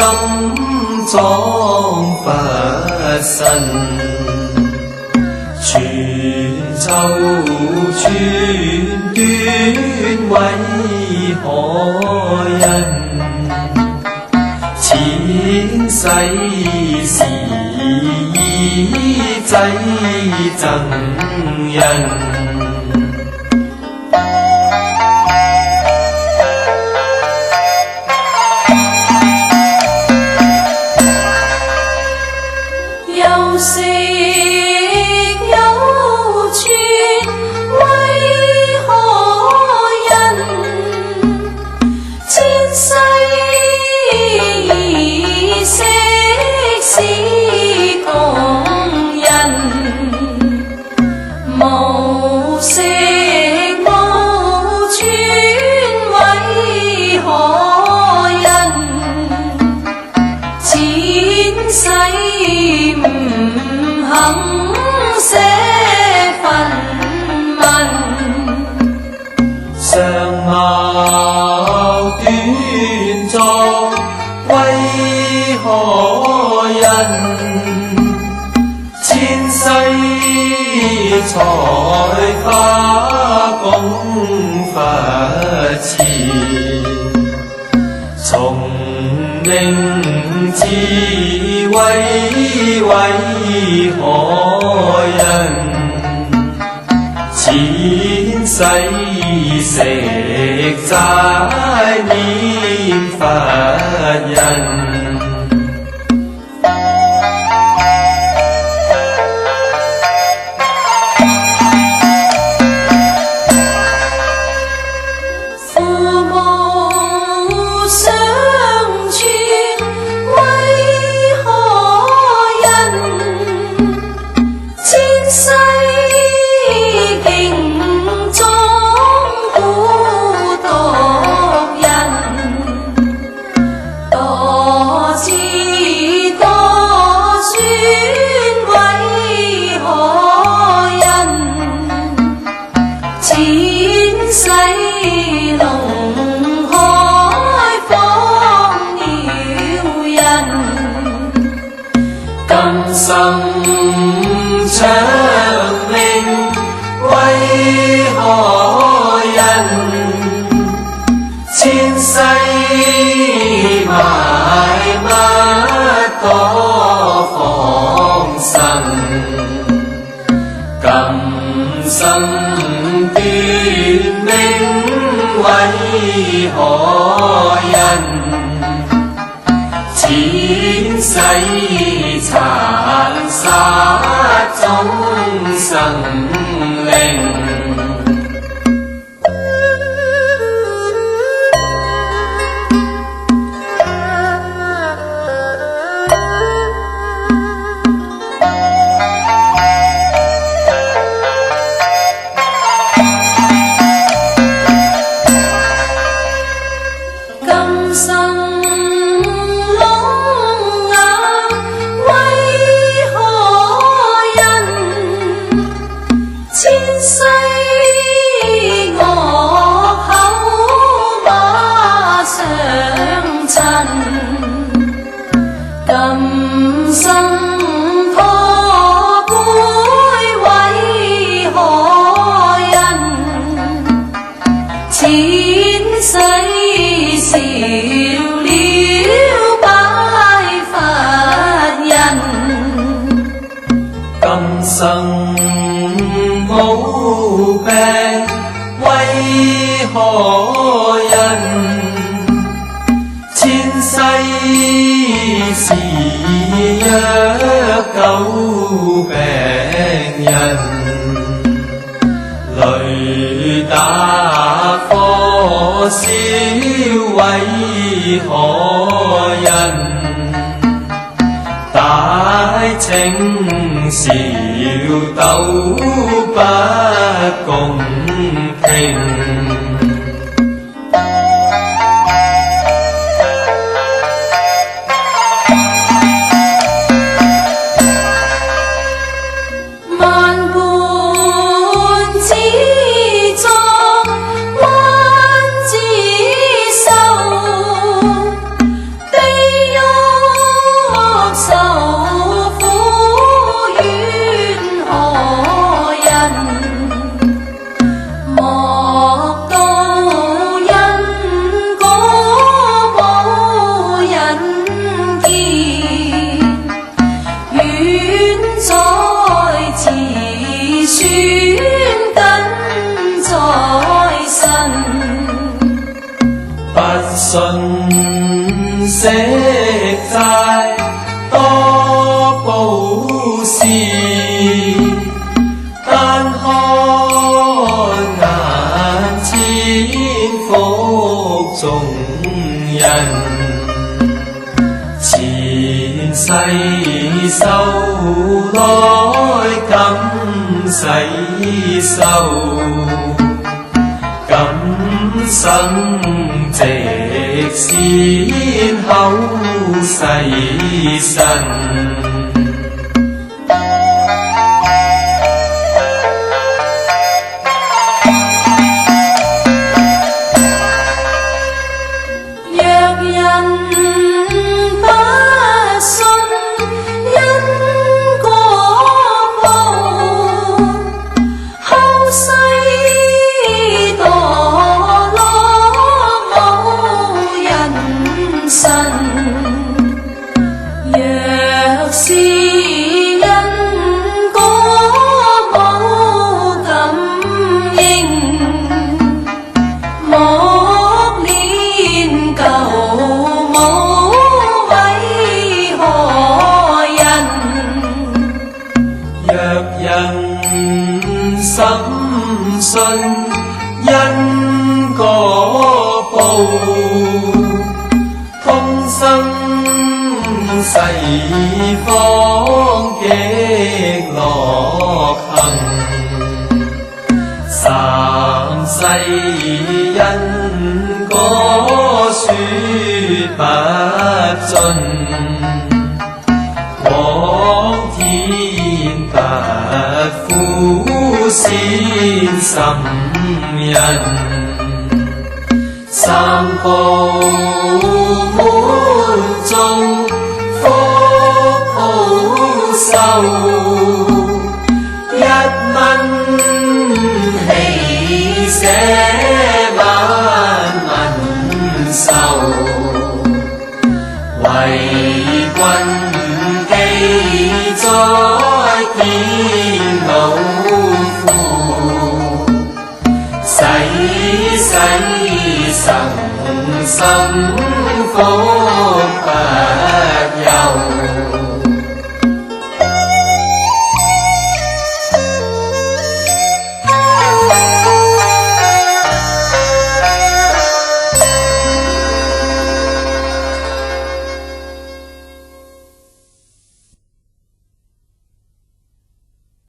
金裝佛身，傳咒寸斷為何人？前世是耳仔贈人。有色有存為何人？前世已識是共人，無色無存為何人？前世唔肯捨分文，相貌端莊為何人？前世才華供佛前，聰明智慧為何人？前世食齋念佛人。父母相傳為何人？前世敬重孤獨人，多子多孫為何人？前世龍海放鳥人，今生長命為何人？前世埋乜多放生，今生斷命為何人？前世殘殺眾生靈。今生聾啞為何人？前世惡口馬相親，今生駝背為何人？前世少了拜佛人，今生冇病為何人？前世是藥救病人，雷打火燒為何人？大情小鬥不公平。萬般自作，萬自受，地獄信息債多報事，但看眼前福眾人，前世修來今世修，今生值先後世神。深信因果報，通生西方極樂行，三世因果說不盡，往天不負善心人，三寶滿眾福報受，一蚊喜捨萬蚊受，為君記載見老夫，世世生生福不休。